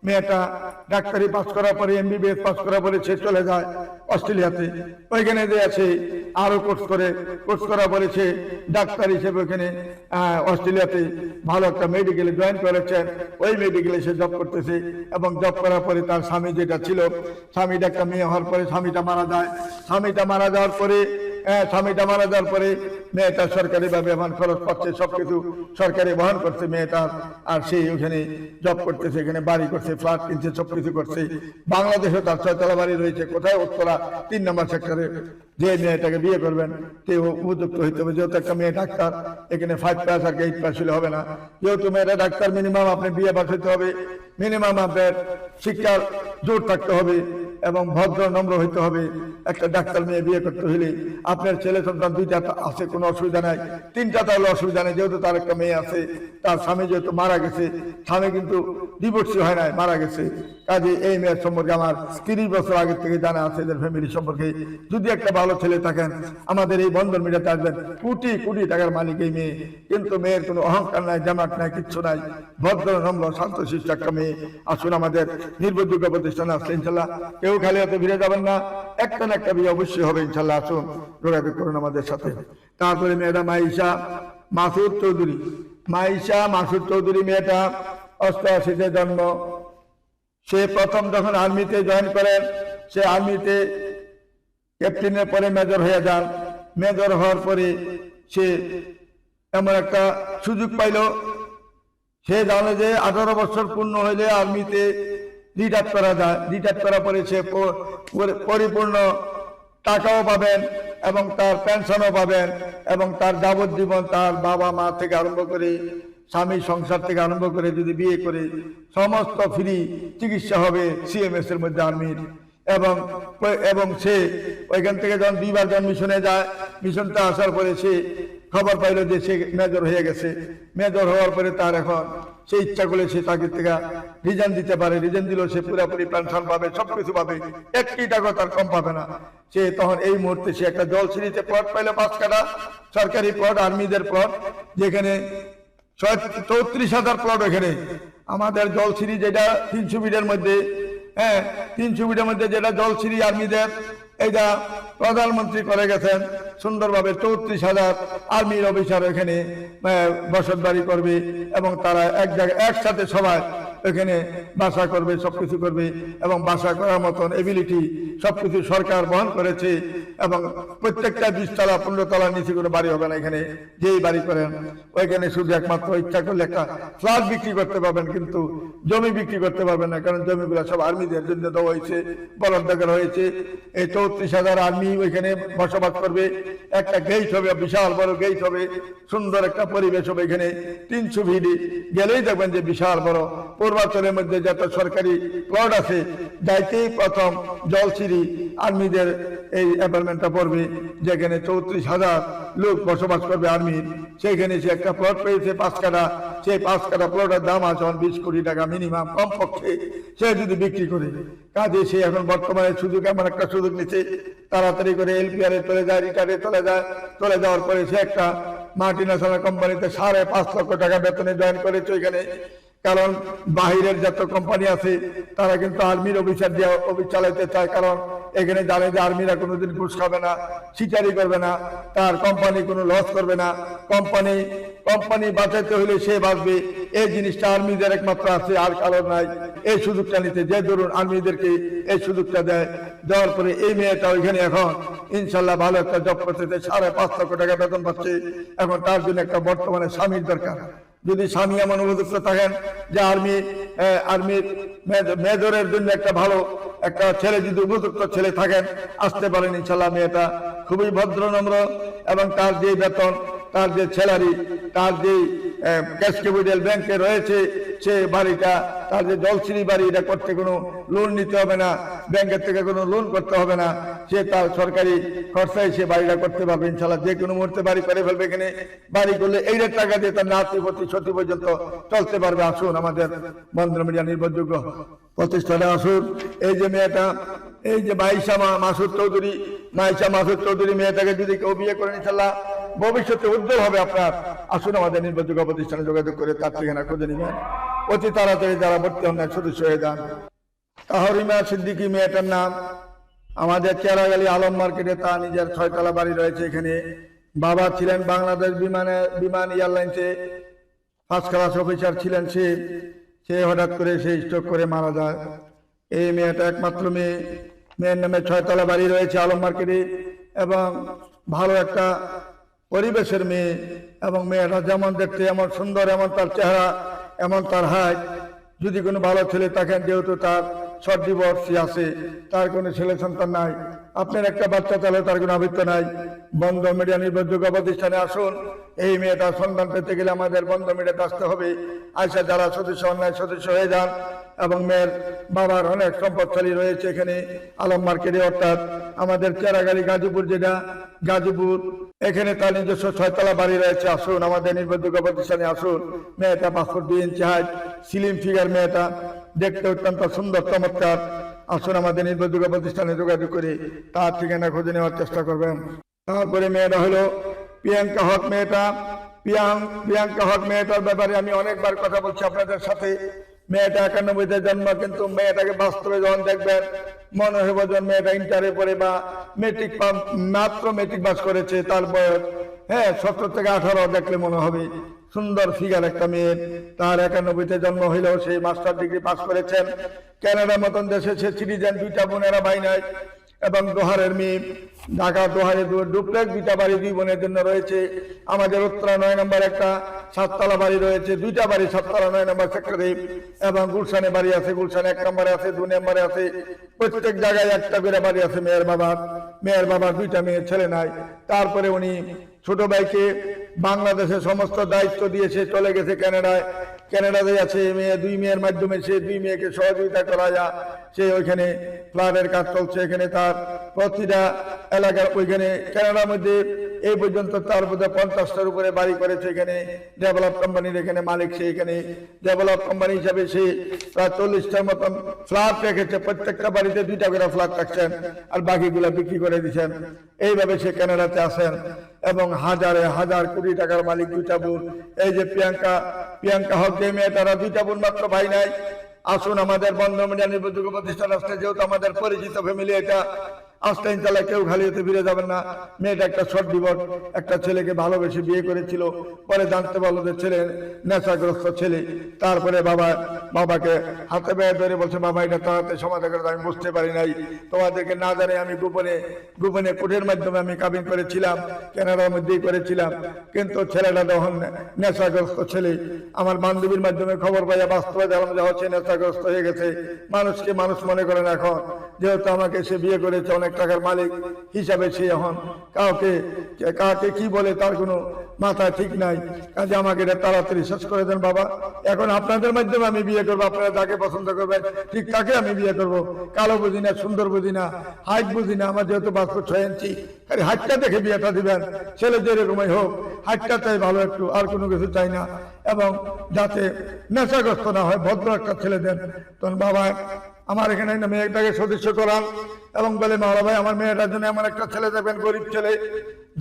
মেয়েটা ডাক্তারি পাস করার পরে, MBBS পাস করার পরে সে চলে যায় অস্ট্রেলিয়াতে। ওইখানে যে আছে আরো কোর্স করার পরে সে ডাক্তার হিসেবে ওখানে অস্ট্রেলিয়াতে ভালো একটা মেডিকেলে জয়েন করেছেন। ওই মেডিকেলে সে জব করতেছে, এবং জব করার পরে তার স্বামী যেটা ছিল, স্বামীটা একটা মেয়ে হওয়ার পরে স্বামীটা মারা যায়। স্বামীটা মারা যাওয়ার পরে মেয়েটা সরকারি ভাবে এখন খরচ পাচ্ছে, সবকিছু সরকারি বহন করছে মেয়েটার। আর সেই ওখানে জব করতেছে, এখানে বাড়ি করছে, ফ্ল্যাট কিনছে, সবকিছু করছে। বাংলাদেশে তার 6তলা বাড়ি রয়েছে। কোথায়? উত্তরা 3 নম্বর সেক্টরে। যে মেয়েটাকে বিয়ে করবেন কেউ উপযুক্ত হইতে হবে। যেহেতু একটা মেয়ে ডাক্তার, এখানে 5 পাস আর 8 পাস হলে হবে না। যেহেতু মেয়েটা ডাক্তার, মিনিমাম আপনি বিয়ে পাস হইতে হবে, মিনিমাম আপনার শিক্ষার জোর থাকতে হবে এবং ভদ্র নম্র হইতে হবে। একটা ডাক্তার মেয়ে বিয়ে করতে হলে আপনার ছেলে সন্তান 2টা আছে, কোনো অসুবিধা নাই। 3টা তাহলে অসুবিধা নেই, যেহেতু তার একটা মেয়ে আছে। তার স্বামী যেহেতু মারা গেছে, স্বামী কিন্তু ডিভোর্সি হয় নাই, মারা গেছে। কাজে এই মেয়ের সম্পর্কে আমার 30 বছর আগে থেকে জানা আছে, এদের ফ্যামিলি সম্পর্কে। যদি একটা ভালো ছেলে থাকেন, আমাদের এই বন্ধন মিডিয়াতে আসবেন। কোটি কোটি টাকার মালিক এই মেয়ে, কিন্তু মেয়ের কোনো অহংকার নাই, জামাত নাই, কিচ্ছু নাই। ভদ্র নম্র শান্তশিষ্ট একটা মেয়ে। আসুন আমাদের নির্ভরযোগ্য প্রতিষ্ঠানে আসলে ইনশাল্লাহ কেউ খালি হাতে ফিরে যাবেন না। একটা না একটা বিয়ে অবশ্যই হবে ইনশাল্লাহ। আসুন যোগাযোগ করুন আমাদের সাথে। তারপরে মেয়েটা মাইশা মাসুদ চৌধুরী। মাইশা মাসুদ চৌধুরী মেয়েটা 88-তে জন্ম। সে প্রথম যখন আর্মিতে জয়েন করেন, সে আর্মিতে ক্যাপ্টেনের পরে মেজর হয়ে যান। মেজর হওয়ার পরে সে এমন একটা সুযোগ পাইল, সে জানে যে 18 বছর পূর্ণ হইলে আর্মিতে রিটায়ার করা যায়। রিটায়ার করার পরে সে পরিপূর্ণ টাকাও পাবেন এবং তার পেনশনও পাবেন, এবং তার যাবজ্জীবন তার বাবা মা থেকে আরম্ভ করে, স্বামী সংসার থেকে আরম্ভ করে, যদি বিয়ে করে সমস্ত ফ্রি চিকিৎসা হবে CMS এর মধ্যে আর্মির। এবং সে ওইখান থেকে যখন 2বার যখন মিশনে যায়, মিশনটা আসার পরে সে খবর পাইলো যে সে মেজর হয়ে গেছে। মেজর হওয়ার পরে তার এখন সে ইচ্ছা করলে সে চাকরি থেকে রিজাইন দিতে পারে। রিজাইন দিলেও সে পুরোপুরি পেনশন পাবে, সবকিছু পাবে, একটি টাকা তার কম পাবে না। সে তখন এই মুহূর্তে সে একটা জলসিঁড়িতে প্লট পাইলো 5 কাঠা, সরকারি প্লট, আর্মিদের প্লট, যেখানে 34,000 প্লট। এখানে আমাদের জলসিঁড়ি যেটা 300 ফিটের মধ্যে, 300 ফিটের মধ্যে যেটা জলসিঁড়ি আর্মিদের, এটা প্রধানমন্ত্রী করে গেছেন সুন্দরভাবে। 34,000 আর্মির অফিসার এখানে বসত বাড়ি করবে এবং তারা এক জায়গায় একসাথে সবাই এখানে বাসা করবে, সবকিছু করবে এবং বাসা করার মতন এবিলিটি সবকিছু সরকার বহন করেছে। এবং প্রত্যেকটা 20 তলা 15 তলার নিচে কোনো বাড়ি হবে না। এখানে যেই বাড়ি করেন ওইখানে শুধু একমাত্র ইচ্ছা করলে একটা ফ্ল্যাট বিক্রি করতে পারবেন, কিন্তু জমি বিক্রি করতে পারবেন না, কারণ জমিগুলো সব আর্মিদের জন্য দেওয়া হয়েছে, বরাদ্দ করা হয়েছে। এই 34,000 আর্মি ওইখানে বসবাস করবে। একটা গেট হবে, বিশাল বড় গেট হবে, সুন্দর একটা পরিবেশ হবে। এখানে 300 ফিট গেলেই দেখবেন যে বিশাল বড় পূর্বাঞ্চলের মধ্যে যত সরকারি প্লট আছে, যাইতেই প্রথম জলসিঁড়ি আর্মিদের এই অ্যাপার্টমেন্টটা পড়বে, যেখানে 34,000 লোক বসবাস করবে আর্মির। সেইখানে সে একটা প্লট পেয়েছে 5 কাঠা। সেই 5 কাঠা প্লটের দাম আছে 20 কোটি টাকা মিনিমাম, কমপক্ষে সে যদি বিক্রি করে। কাজে সে এখন বর্তমানে সুযোগ, এমন একটা সুযোগ নিচ্ছে, তাড়াতাড়ি করে এলপিআর চলে যায়, রিটায়ারে চলে যায়। চলে যাওয়ার পরে সে একটা মাল্টিন্যাশনাল কোম্পানিতে 5.5 লক্ষ টাকা বেতনে জয়েন করেছে ওইখানে। কারণ বাহিরের যত কোম্পানি আছে তারা কিন্তু আর্মির অফিসার দিয়ে অফিস চালাইতে চায়, কারণ এখানে জানে যে আর্মিরা কোনোদিন ঘুষ খাবে না, সিটারি করবে না, তার কোম্পানি কোনো লস করবে না। কোম্পানি বাঁচাইতে হলে সে বাঁচবে, এই জিনিসটা আর্মিদের একমাত্র আছে, আর কারণ নাই এই সুযোগটা নিতে। যে ধরুন আর্মিদেরকে এই সুযোগটা দেওয়ার পরে এই মেয়েটা ওইখানে এখন ইনশাল্লাহ ভালো একটা জব করতেছে, 5.5 লক্ষ টাকা বেতন পাচ্ছে। এখন তার জন্য একটা বর্তমানে স্বামীর দরকার। যদি স্বামী এমন উপযুক্ত থাকেন যে আর্মির মেজরের জন্য একটা ভালো একটা ছেলে, যদি উপযুক্ত ছেলে থাকেন, আসতে পারেন ইনশাল্লাহ। মেয়েটা খুবই ভদ্র নম্র এবং তার যে বেতন, তার যে স্যালারি, তার যে ক্যাশ ক্যাপিটাল ব্যাংকে রয়েছে, সে বাড়িটা, তার যে জলসিঁড়ি বাড়ি, এটা করতে কোনো লোন নিতে হবে না, ব্যাংকের থেকে কোনো লোন করতে হবে না। সে তার সরকারি খরচায় সে বাড়িটা করতে পারবে ইনশাল্লাহ। যে কোনো মুহূর্তে বাড়ি করে ফেলবে। এখানে বাড়ি করলে এই টাকা দিয়ে তার নাতি পতি সতী পর্যন্ত চলতে পারবে। আসুন আমাদের বন্ধন মিডিয়া নির্ভরযোগ্য প্রতিষ্ঠানে আসুন। এই যে মেয়েটা, এই যে মাইশা মাসুদ চৌধুরী মেয়েটাকে যদি কেউ বিয়ে করেন ইনশাল্লাহ ভবিষ্যতে উজ্জ্বল হবে আপনার। আসুন আমাদের নির্ভরযোগ্য প্রতিষ্ঠানে যোগাযোগ করে তার ঠিকানা খুঁজে নেবেন। অতি তাড়াতাড়ি যারা ভর্তি হন সদস্য হয়ে যান। তাহরিমা সিদ্দিকী মেয়েটার নাম। আমাদের চেরাগালি আলম মার্কেটে তার নিজের 6 তলা বাড়ি রয়েছে। এখানে বাবা ছিলেন বাংলাদেশ বিমান এয়ারলাইন্সে ফার্স্ট ক্লাস অফিসার ছিলেন। সে হঠাৎ করে সে স্ট্রোক করে মারা যায়। এই মেয়েটা একমাত্র মেয়ে। মেয়ের নামে 6 তলা বাড়ি রয়েছে আলম মার্কেটে এবং ভালো একটা পরিবেশের মেয়ে। এবং মেয়েটা যেমন দেখতে এমন সুন্দর, এমন তার চেহারা, এমন তার হাইট। যদি কোনো ভালো ছেলে থাকেন, যেহেতু তার শর্ট ডিভোর্সই আছে, তার কোনো ছেলে সন্তান নাই, আপনার একটা বাচ্চা চালে তার কোনো আবৃত্ত নাই, বন্ধন মিডিয়া নির্ভরযোগ্য প্রতিষ্ঠানে আসুন। এই মেয়েটার সন্ধান পেতে গেলে আমাদের বন্ধন মিডিয়াতে আসতে হবে। আইসা যারা সদস্য অনলাইন সদস্য হয়ে যান। এবং মেয়ের বাবার অনেক সম্পদশালী রয়েছে এখানে আলম মার্কেটে, অর্থাৎ আমাদের চেরাগালি গাজীপুর, যেটা গাজীপুর, এখানে তার নিজস্ব 6 তলা বাড়ি রয়েছে। আসুন আমাদের নির্ভরযোগ্য প্রতিষ্ঠানে আসুন। মেয়েটা 5 ফুট 2 ইঞ্চি হাইট, স্লিম ফিগার, মেয়েটা দেখতে অত্যন্ত সুন্দর চমৎকার। আসুন আমাদের নির্ভরযোগ্য প্রতিষ্ঠানে যোগাযোগ করে তার ঠিকানা খুঁজে নেওয়ার চেষ্টা করবেন। তারপরে মেয়েটা হলো প্রিয়াঙ্কা হক মেয়েটা। প্রিয়াঙ্কা হক মেয়েটার ব্যাপারে আমি অনেকবার কথা বলছি আপনাদের সাথে। মেয়েটা 91-তে জন্ম, কিন্তু মেয়েটাকে বাস্তবে যখন দেখবেন মনে হবে যেন মেয়েটা ইন্টারে পড়ে বা মাত্র মেট্রিক পাস করেছে। তার বয়স 17 থেকে 18 দেখলে মনে হবে। সুন্দর ফিগার একটা মেয়ে। তার 91-তে জন্ম হইলেও সেই মাস্টার ডিগ্রি পাস করেছেন। কানাডার মতন দেশে সে সিটিজেন। 2টা বোনেরা ভাই নাই এবং দোহারের মেয়ে। ঢাকা দোহারে ডুপ্লেক্স 2টা বাড়ি 2 বোনের জন্য রয়েছে। আমাদের উত্তরা 9 নম্বর একটা 7 তলা বাড়ি রয়েছে, 2টা বাড়ি 7 তলা 9 নম্বর সেক্টরে। এবং গুলশানে বাড়ি আছে, গুলশানে 1 নম্বরে আছে, 2 নম্বরে আছে। প্রত্যেক জায়গায় একটা করে বাড়ি আছে মেয়ের বাবার 2টা মেয়ে, ছেলে নাই। তারপরে উনি ছোট ভাইকে বাংলাদেশের সমস্ত দায়িত্ব দিয়েছে, চলে গেছে ক্যানাডাতে আছে। দুই মেয়ের মাধ্যমে সে 2 মেয়েকে সহযোগিতা করা যায়। সে ওইখানে ফ্ল্যাটের কাজ চলছে। এখানে তার প্রতিটা এলাকার ওইখানে ক্যানাডার মধ্যে এই পর্যন্ত তার বোধহয় 50টার উপরে বাড়ি করেছে এখানে। ডেভেলপ কোম্পানির এখানে মালিক সে, এখানে ডেভেলপ কোম্পানি হিসাবে সে প্রায় 40টার মতন ফ্ল্যাট রেখেছে। প্রত্যেকটা বাড়িতে 2টা করে ফ্ল্যাট রাখছেন আর বাকিগুলা বিক্রি করে দিচ্ছেন। এইভাবে সে কানাডাতে আসেন এবং হাজারে হাজার কোটি টাকার মালিক, 2টা বোন। এই যে প্রিয়াঙ্কা হক, যে মেয়েটারা 2টা বোন মাত্র, ভাই নাই। আসুন আমাদের বন্ধন মিডিয়া নির্ভরযোগ্য প্রতিষ্ঠান আসলে, যেহেতু আমাদের পরিচিত ফ্যামিলি এটা, আসলে ইনশাল্লাহ কেউ খালি হতে ফিরে যাবেন না। মেয়েটা একটা শর্ট ডিভোর্স, একটা ছেলেকে ভালোবেসে বিয়ে করেছিল, পরে জানতে পারলো যে ছেলে নেশাগ্রস্ত ছেলে। তারপরে বাবাকে হাতে পায়ে ধরে বলছে, বাবা এটা তাড়াতাড়ি সমাধান করে। আমি বুঝতে পারি নাই, তোমাদেরকে না জানে আমি গোপনে কোর্টের মাধ্যমে আমি কাবিন করেছিলাম, কানাডার মধ্যেই করেছিলাম। কিন্তু ছেলেটা তখন নেশাগ্রস্ত ছেলে। আমার বান্ধবীর মাধ্যমে খবর পাইয়া বাস্তবে জানলাম যে হচ্ছে নেশাগ্রস্ত হয়ে গেছে। মানুষকে মানুষ মনে করেন এখন, যেহেতু আমাকে সে বিয়ে করেছে, অনেক টাকার মালিক হিসাবে সে এখন কাকে কি বলে তার কোনো মাথা ঠিক নাই। কাজে আমাকে এটা তাড়াতাড়ি শেষ করে দেন বাবা। এখন আপনাদের মাধ্যমে আমি বিয়ে করবো, আপনারা যাকে পছন্দ করবেন ঠিক তাকে আমি বিয়ে করব। কালো বুঝি না, সুন্দর বুঝি না, হাইট বুঝি না। আমার যেহেতু 6 ইঞ্চি, হাইটটা দেখে বিয়েটা দিবেন। ছেলে যেরকমই হোক, হাইটটা চাই ভালো একটু, আর কোনো কিছু চাই না। এবং যাতে নেশাগ্রস্ত না হয়, ভদ্র একটা ছেলে দেন। তখন বাবা আমার এখানে মেয়েটাকে সদস্য করান এবং বলে, মাওলা ভাই আমার মেয়েটার জন্য এমন একটা ছেলে দেবেন, গরিব ছেলে,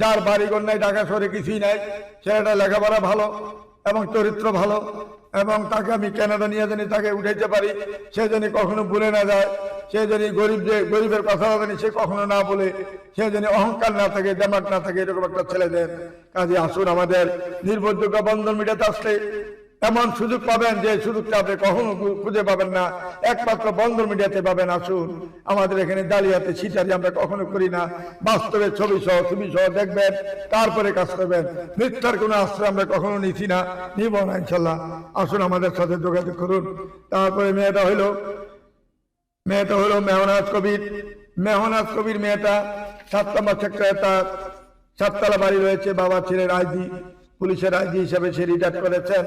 যার বাড়িঘর নাই, ঢাকা শহরে কিছুই নাই, ছেলেটা লেখাপড়া ভালো এবং চরিত্র ভালো, এবং তাকে আমি কানাডা নিয়ে জানি তাকে উঠাইতে পারি। সে জানি কখনো ভুলে না যায়, সে জানি গরিবের কথা জানি সে কখনো না বলে, সে জানি অহংকার না থাকে, দেমাক না থাকে, এরকম একটা ছেলে দেন। কাজে আসুন আমাদের নির্ভরযোগ্য বন্ধন মিডিয়াতে আসলে এমন সুযোগ পাবেন যে সুযোগটা আপনি কখনো খুঁজে পাবেন না, একমাত্র বন্ধন মিডিয়াতে পাবেন। আসুন আমাদের এখানে জালিয়াতি ছিটারি আমরা কখনো করি না। বাস্তবে ছবি সহ দেখবেন, তারপরে কাজ করবেন। মিথ্যার কোনো আশ্রয় আমরা কখনো নিচ্ছি না, নিব না ইনশাল্লাহ। আসুন আমাদের সাথে যোগাযোগ করুন। তারপরে মেয়েটা হইলো মেহনাজ কবির। মেয়েটা 7 নম্বর সেক্টরে তার 7তলা বাড়ি রয়েছে। বাবা ছিলেন আইজি, পুলিশের আইজি হিসেবে সে রিটায়ার করেছেন।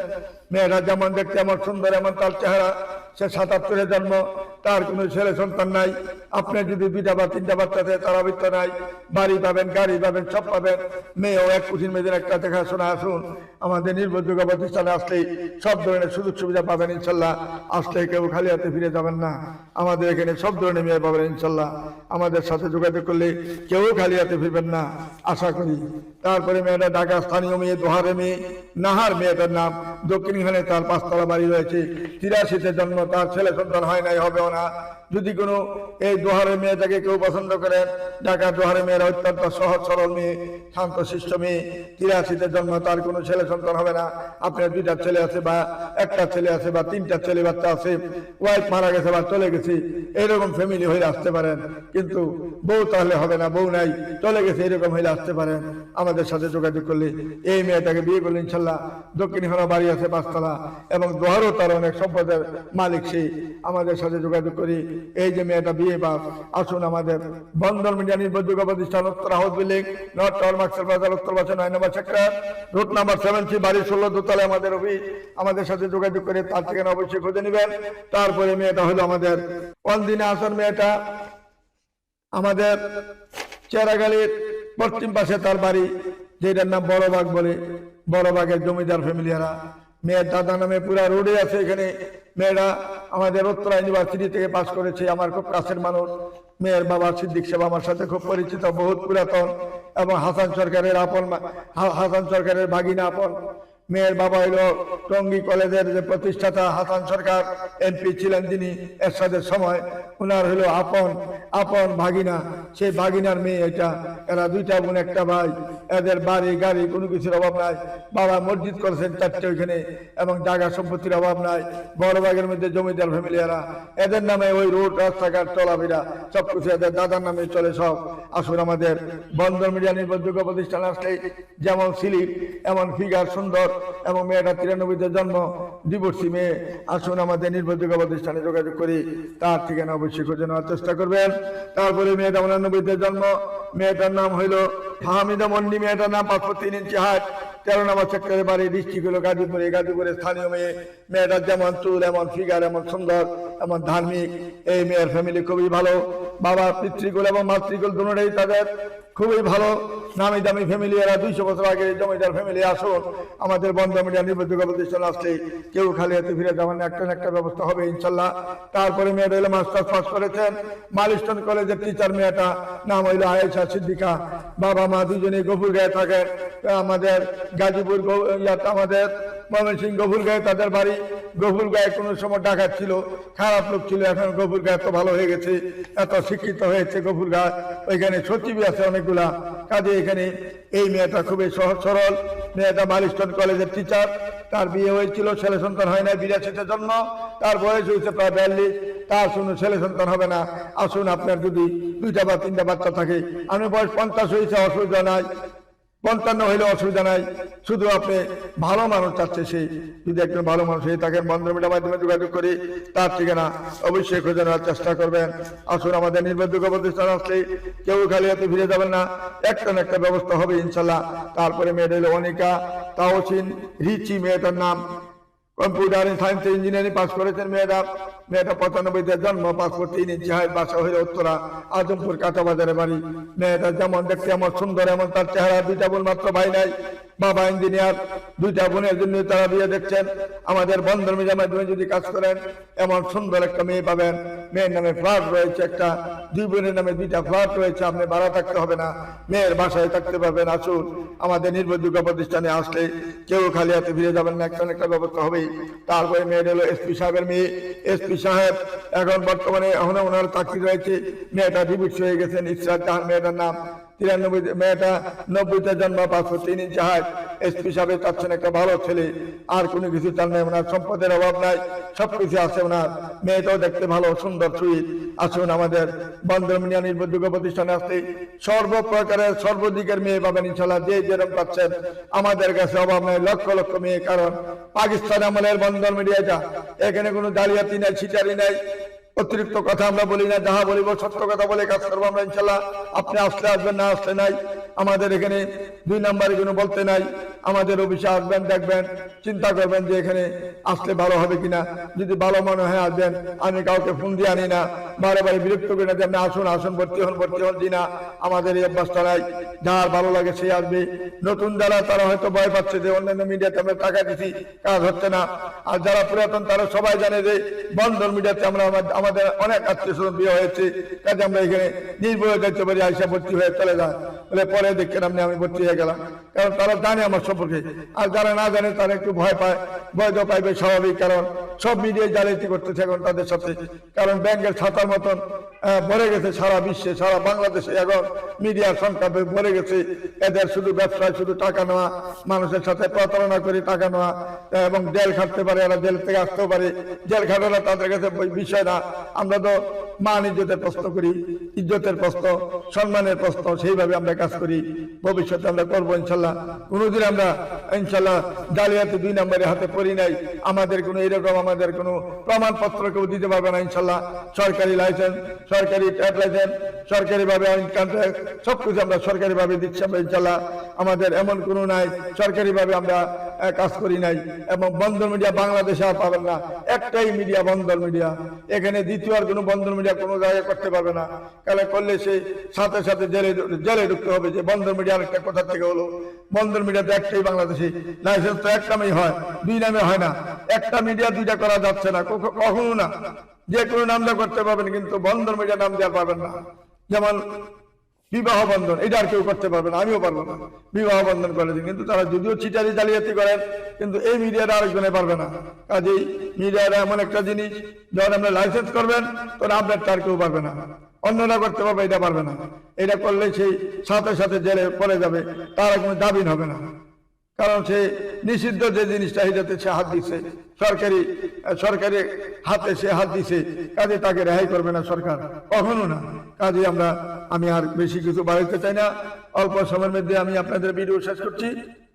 মেয়েরা যেমন দেখতে এমন সুন্দর, এমন তার চেহারা। সে 77-এ জন্ম, তার কোনো ছেলে সন্তান নাই। আপনার যদি 2টা বা 3টা বাচ্চা থাকে তার অবৃত্ত নাই। বাড়ি পাবেন, গাড়ি পাবেন, সব পাবেন। মেয়েও এক কুঠির মেয়েদের একটা দেখাশোনা। আসুন আমাদের নির্ভরযোগ্য প্রতিষ্ঠানে আসলেই সব ধরনের সুযোগ সুবিধা পাবেন ইনশাল্লাহ। আসলে কেউ খালি হাতে ফিরে যাবেন না। আমাদের এখানে সব ধরনের মেয়ে পাবেন ইনশাল্লাহ। আমাদের সাথে যোগাযোগ করলে কেউ খালি হাতে ফিরবেন না, আশা করি। তারপরে মেয়েটা ঢাকা স্থানীয় মেয়ে, দোহারে মেয়ে, নাহার মেয়েটার নাম। দক্ষিণখানে তার 5তলা বাড়ি রয়েছে। 83-তে জন্ম, তার ছেলে সন্তান হয় নাই, হবেও না। যদি কোনো এই দোহারের মেয়েটাকে কেউ পছন্দ করেন, ঢাকা দোহারের মেয়েরা অত্যন্ত সহজ সরল মেয়ে, শান্তশিষ্ট মেয়ে, 83-তে জন্ম, তার কোনো ছেলে সন্তান হবে না। আপনার 2টা ছেলে আছে বা 1টা ছেলে আছে বা 3টা ছেলে বাচ্চা আছে, ওয়াইফ মারা গেছে বা চলে গেছে, এরকম ফ্যামিলি হয়ে আসতে পারেন। কিন্তু বউ তাহলে হবে না, বউ নাই, চলে গেছে, এরকম হয়ে আসতে পারেন। আমাদের সাথে যোগাযোগ করলে এই মেয়েটাকে বিয়ে করলে ইনশাল্লাহ। দক্ষিণখানা বাড়ি আছে 5তলা এবং দোহারও তার অনেক সম্পদের মালিক সে। আমাদের সাথে যোগাযোগ করি। এই যে মেয়েটা বিয়ে পাস, আসুন আমাদের বন্ধন মিডিয়া নির্ভরযোগ্য প্রতিষ্ঠান, উত্তর house building, north tower, market বাজার, উত্তর বাসা 9 নম্বর সেক্টর, রুট নাম্বার 70, বাড়ি 16, দোতলায় আমাদের অফিস। আমাদের সাথে যোগাযোগ করে তার ঠিকানা অবশ্যই খুঁজে নেবেন। তারপরে মেয়েটা হলো আমাদের অনদিনে আসন। মেয়েটা আমাদের চেরাগালির পশ্চিম পাশে তার বাড়ি, যেটার নাম বড়বাগ বলে। বড়বাগের জমিদার ফ্যামিলিয়ারা। মেয়ের দাদা নামে পুরা রোডে আছে এখানে। মেয়েরা আমাদের উত্তরা ইউনিভার্সিটি থেকে পাশ করেছে, আমার খুব কাছের মানুষ। মেয়ের বাবা সিদ্দিক সাহেব আমার সাথে খুব পরিচিত, বহুত পুরাতন, এবং হাসান সরকারের ভাগিনা আপন। মেয়ের বাবা হইল টঙ্গী কলেজের যে প্রতিষ্ঠাতা হাসান সরকার, এমপি ছিলেন যিনি এরশাদের সময়, ওনার হইল আপন ভাগিনা। সেই ভাগিনার মেয়ে এটা। এরা 2টা বোন, 1টা ভাই। এদের বাড়ি গাড়ি কোনো কিছুর অভাব নাই। বাবা মসজিদ করেছেন 4টে ওইখানে, এবং জায়গা সম্পত্তির অভাব নাই। বড়বাগের মধ্যে জমিদার ফ্যামিলি এরা। এদের নামে ওই রোড, রাস্তাঘাট, চলাফেরা সবকিছু এদের দাদার নামে চলে সব। আসুন আমাদের বন্ধন মিডিয়া নির্ভরযোগ্য প্রতিষ্ঠান আসলে যেমন স্লিপ, এমন ফিগার সুন্দর, এবং মেয়েটা 93-তে জন্ম, ডিভোর্সি মেয়ে। আসুন আমাদের নির্ভরযোগ্য প্রতিষ্ঠানে যোগাযোগ করি, তার ঠিকানা অবশ্যই খুঁজে নেওয়ার চেষ্টা করবেন। তারপরে মেয়েটা 89-তে জন্ম। মেয়েটার নাম হইল ফাহমিদা মন্ডি। মেয়েটার নাম 5 ফুট 3 ইঞ্চি হাইট, 13 নম্বর সেক্টরে বাড়ি। ডিস্ট্রিক্ট হলো গাজীপুরে। গাজীপুরের স্থানীয় মেয়ে। মেয়েটার যেমন চুল, এমন ফিগার, এমন সুন্দর, এমন ধার্মিক। এই মেয়ের ফ্যামিলি খুবই ভালো। বাবা পিতৃকুল এবং মাতৃকুল দুটোটাই তাদের খুবই ভালো নামি দামি ফ্যামিলি, এরা 200 বছর আগে জমিদার ফ্যামিলি। আসুন আমাদের বন্ধ মিডিয়া নির্ভরযোগ্য প্রতিষ্ঠান আসলে কেউ খালি হাতে ফিরে যাবেন না, একটা না একটা ব্যবস্থা হবে ইনশাল্লাহ। তারপরে মেয়েটা হলো মাস্টার্স পাস করেছেন মাইলস্টোন কলেজের টিচার, মেয়েটা নাম হইলো আয়েশা সিদ্দিকা। বাবা মা দুজনেই গফুরগাঁয়ে থাকেন, আমাদের গাজীপুর আমাদের ময়মনসিংহ গফুরগাঁয়ে তাদের বাড়ি। গফুরগাঁয়ে কোনো সময় ডাকাত ছিল, খারাপ লোক ছিল, এখন গফুরগাঁ এত ভালো হয়ে গেছে, এত শিক্ষিত হয়েছে গফুরগাঁ, ওইখানে সচিবই আছে অনেকগুলা। কাজে এখানে এই মেয়েটা খুবই সহজ সরল, মেয়েটা মাইলস্টোন কলেজের টিচার। তার বিয়ে হয়েছিল, ছেলে সন্তান হয় না, 82-তে জন্ম, তার বয়স হয়েছে প্রায় 42, তার শুনুন ছেলে সন্তান হবে না। আসুন আপনার যদি 2টা বা 3টা বাচ্চা থাকে, আমি বয়স 50 হয়েছে, অসুবিধা নাই, 55 হইলে অসুবিধা নাই, শুধু আপনি ভালো মানুষ চাচ্ছে, সেই যদি একজন ভালো মানুষ হয়ে থাকেন বন্ধ মিডিয়ার মাধ্যমে যোগাযোগ করে তার ঠিকানা অবশ্যই খোঁজে নেওয়ার চেষ্টা করবেন। আসুন আমাদের নির্ভরযোগ্য প্রতিষ্ঠান আসলে কেউ খালি হাতে ফিরে যাবেন না, একটা না একটা ব্যবস্থা হবে ইনশাল্লাহ। তারপরে মেয়েটা হলো অনিকা তাওসিন রিচি, মেয়েটার নাম, কম্পিউটার সায়েন্স ইঞ্জিনিয়ারিং পাস করেছেন মেয়েটা। 95-তে জন্ম, পাসপোর্ট 3 ইঞ্চি হাইট, বাসা হইল উত্তরা আজমপুর কাঁচাবাজারে বাড়ি। মেয়েটা যেমন দেখতে এমন সুন্দর, এমন তার চেহারা। 2টা বোন মাত্র, ভাই নাই, বাবা ইঞ্জিনিয়ার। 2টা বোনের জন্য তারা বিয়ে দেখছেন। আমাদের বন্ধন মিডিয়ার মাধ্যমে যদি কাজ করেন এমন সুন্দর একটা মেয়ে পাবেন। মেয়ের নামে ফ্ল্যাট রয়েছে একটা, 2 বোনের নামে 2টা ফ্ল্যাট রয়েছে, আপনি ভাড়া থাকতে হবে না, মেয়ের বাসায় থাকতে পারবেন। আসুন আমাদের নির্ভরযোগ্য প্রতিষ্ঠানে আসলে কেউ খালি হাতে ফিরে যাবেন না, একটা না একটা ব্যবস্থা হবেই। তারপরে মেয়ের হলো এসপি সাহেবের মেয়ে। এসপি সাহেব এখন বর্তমানে এখনো ওনার চাকরি রয়েছে। মেয়েটা ডিভোর্স হয়ে গেছেন, ইসরাত জাহান মেয়েটার নাম। 93, মেয়েটা 90-তে জন্ম, পাসপোর্ট 3 ইঞ্চি হাইট। এসপি সাহেব চাচ্ছেন একটা ভালো ছেলে, আর কোনো কিছু চান নাই, ওনার সম্পদের অভাব নাই, সবকিছু আছে ওনার। মেয়েটাও দেখতে ভালো, সুন্দর, সুইট। আসুন আমাদের বন্ধন মিডিয়া নির্ভরযোগ্য প্রতিষ্ঠানে আসতে সর্বপ্রকারের সর্বদিকের মেয়ে পাবেন ইনশাল্লাহ। যে যেরকম পাচ্ছেন আমাদের কাছে অভাব নাই, লক্ষ লক্ষ মেয়ে। কারণ পাকিস্তান আমলের বন্ধন মিডিয়াটা, এখানে কোনো জালিয়াতি নাই, ছিটারি নাই, অতিরিক্ত কথা আমরা বলি না, যাহা বলিব সত্য কথা বলে কাজ করবো আমরা ইনশাল্লাহ। আপনি আসলে আসবেন, না আসলে নাই। আমাদের এখানে 2 নম্বরে কোনো বলতে নাই। আমাদের অফিসে আসবেন, দেখবেন, চিন্তা করবেন যে এখানে আসলে ভালো হবে কিনা। যদি ভালো মনে হয় আসবেন, আমি কাউকে ফোন দিয়ে আনি না, বারে বারে বিরক্ত করি না যে আপনি আসুন আসুন, ভর্তি হন দিনা। আমাদের এই অভ্যাসটা নাই, যার ভালো লাগে সে আসবে। নতুন যারা তারা হয়তো ভয় পাচ্ছে যে অন্যান্য মিডিয়াতে আমরা টাকা দিচ্ছি, কাজ হচ্ছে না। আর যারা পুরাতন তারা সবাই জানে যে বন্ধন মিডিয়াতে আমরা আমাদের অনেক আত্মীয় বিয়ে হয়েছে, কাজে আমরা এখানে নির্ভয় যাইতে পারি, আইসা ভর্তি হয়ে চলে যায়। বলে পরে দেখছেন আপনি আমি ভর্তি হয়ে গেলাম, কারণ তারা জানে আমার সম্পর্কে। আর যারা না জানে তারা একটু ভয় পায়, ভয় তো পাইবে স্বাভাবিক, কারণ সব মিডিয়ায় জালিয়াতি করতেছে এখন তাদের সাথে। কারণ ব্যাংকের ছাতার মতন ভরে গেছে সারা বিশ্বে, সারা বাংলাদেশে এখন মিডিয়ার সংখ্যা ভরে গেছে। এদের শুধু ব্যবসায় শুধু টাকা নেওয়া, মানুষের সাথে প্রতারণা করে টাকা নেওয়া, এবং জেল খাটতে পারে, এরা জেল থেকে আসতেও পারে। জেল খাটানো তাদের কাছে বিষয় না। আমরা তো মান ইজ্জতের প্রশ্ন করি, ইজ্জতের প্রশ্ন, সম্মানের প্রশ্ন, সেইভাবে আমরা কাজ করি। ভবিষ্যতে আমরা করবো ইনশাল্লাহ। কোনোদিন আমরা ইনশাল্লাহ জালিয়াতি 2 নম্বরে হাতে পড়ি নাই। আমাদের কোনো এরকম আমাদের কোনো প্রমাণপত্র কেউ দিতে পারবে না ইনশাল্লাহ। সরকারি লাইসেন্স, সরকারি ট্রেড লাইসেন্স, সরকারিভাবে ইনকাম ট্যাক্স, সবকিছু আমরা সরকারিভাবে দিচ্ছি আমরা ইনশাল্লাহ। আমাদের এমন কোনো নাই সরকারিভাবে আমরা কাজ করি নাই। এবং বন্ধন মিডিয়া বাংলাদেশে আর পাবেন না, একটাই মিডিয়া বন্ধন মিডিয়া। এখানে দ্বিতীয় আর কোনো বন্ধন মিডিয়া কোনো জায়গায় করতে পারবে না। কালে করলে সে সাথে সাথে জেলে ঢুকতে হবে যে বন্ধন মিডিয়া আরেকটা কোথা থেকে হলো। বন্ধন মিডিয়াতে একটাই বাংলাদেশে লাইসেন্স, তো এক নামেই হয়, 2 নামে হয় না। একটা মিডিয়া 2টা করা যাচ্ছে না, কখনো না। যে কোনো নামটা করতে পারবেন, কিন্তু বন্ধন মিডিয়া নাম দেওয়া পারবেন না। যেমন বিবাহ বন্ধন, এটা আর কেউ করতে পারবে না, আমিও পারবো না। বিবাহ বন্ধন করে দিন, কিন্তু তারা যদিও চিটারি জালিয়াতি করেন, কিন্তু এই মিডিয়াটা আরেকজনে পারবে না। কাজেই মিডিয়াটা এমন একটা জিনিস, যখন আপনি লাইসেন্স করবেন তখন আপনার তার কেউ পারবে না, অন্যরা করতে পারবে, এটা পারবে না। এটা করলে সেই সাথে সাথে জেলে পড়ে যাবে, তার কোনো জামিন হবে না। কারণ সে নিষিদ্ধ যে জিনিসটা এটাতে সে হাত দিচ্ছে, সরকারি হাতে সে হাত দিছে, কাজে তাকে রেহাই করবে না সরকার, কখনো না। কাজে আমি আর বেশি কিছু বাড়াইতে চাই না। অল্প সময়ের মধ্যে আমি আপনাদের ভিডিও শেষ করছি।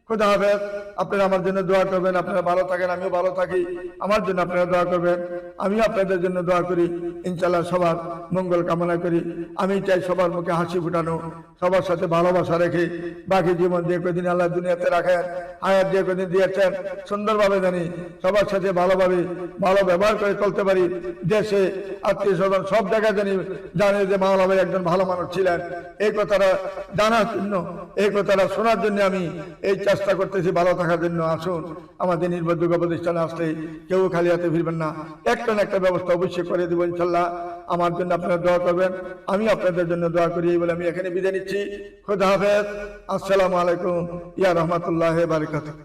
খোদা হাফেজ। আপনারা আমার জন্য দোয়া করবেন, আপনারা ভালো থাকেন, আমিও ভালো থাকি, আমার জন্য আপনারা দোয়া করবেন, আমিও আপনাদের জন্য দোয়া করি। ইনশাল্লাহ সবার মঙ্গল কামনা করি। আমি চাই সবার মুখে হাসি ফুটানো, সবার সাথে ভালোবাসা রেখে বাকি জীবন যে কদিন আল্লাহ দুনিয়াতে রাখেন, হায়াত যে কদিন দিয়েছেন, সুন্দরভাবে জানি সবার সাথে ভালোভাবে ভালো ব্যবহার করে চলতে পারি। দেশে আত্মীয় স্বজন সব জায়গায় জানে যে মাওলানা ভাই একজন ভালো মানুষ ছিলেন। এই কথাটা জানার জন্য, এই কথাটা শোনার জন্য আমি এই চেষ্টা করতেছি ভালো থাকার জন্য। আসুন আমাদের নির্ভরযোগ্য প্রতিষ্ঠানে আসলে কেউ খালি হাতে ফিরবেন না, একটা না একটা ব্যবস্থা অবশ্যই করে দেবো ইনশাল্লাহ। আমার জন্য আপনারা দোয়া করবেন, আমি আপনাদের জন্য দোয়া করি। এই বলে আমি এখানে বিদায় নিচ্ছি। খোদা হাফেজ। আসসালামু আলাইকুম ইয়া রহমতুল্লাহ বারাকাতুহু।